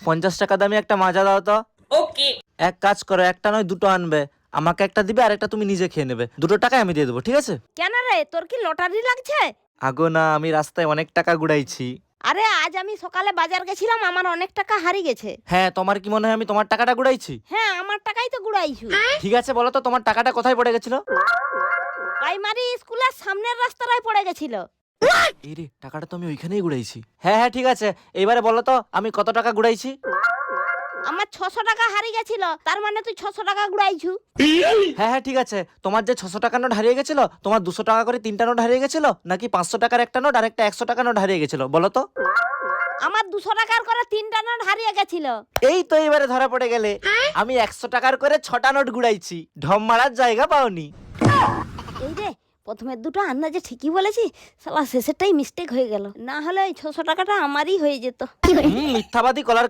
50 টাকা দামি একটা মাজা দাও তো। ওকে। এক কাজ করো, একটা নয় দুটো আনবে, আমাকে একটা দিবে আর একটা তুমি নিজে খেয়ে নেবে, দুটো টাকায় আমি দিয়ে দেবো, ঠিক আছে? কেন রে, তোর কি লটারি লাগছে? আগো না, আমি রাস্তায় অনেক টাকা গুড়াইছি। আরে আজ আমি সকালে বাজার গেছিলাম, আমার অনেক টাকা হারিয়ে গেছে। হ্যাঁ, তোমার কি মনে হয় আমি তোমার টাকাটা গুড়াইছি? হ্যাঁ, আমার টাকাই তো গুড়াইছু। ঠিক আছে, বলো তো তোমার টাকাটা কোথায় পড়ে গেছিল? প্রাইমারি স্কুলের সামনের রাস্তায় পড়ে গেছিল। এই রে, টাকাটা তো আমি ওইখানেই গুড়াইছি। হ্যাঁ হ্যাঁ ঠিক আছে, এইবারে বলো তো আমি কত টাকা গুড়াইছি? আমার 600 টাকা হারিয়ে গেছিল, তার মানে তুই 600 টাকা গুড়াইছু। হ্যাঁ হ্যাঁ ঠিক আছে, তোমার যে 600 টাকার নোট হারিয়ে গেছিল, তোমার 200 টাকা করে 3টা নোট হারিয়ে গেছিল, নাকি 500 টাকার একটা নোট আর একটা 100 টাকার নোট হারিয়ে গেছিল, বলো তো? আমার 200 টাকার করে 3টা নোট হারিয়ে গেছিল। এই তো এবারে ধরা পড়ে গেলে, আমি 100 টাকার করে 6টা নোট গুড়াইছি, ঢম মারার জায়গা পাওনি। এই রে, প্রথমের দুটো আন্দাজে ঠিকই বলেছি, শালা শেষেরটাই মিস্টেক হয়ে গেল, না হলে ওই 600 টাকাটা আমারই হয়ে যেত। মিথ্যাবাদী কলার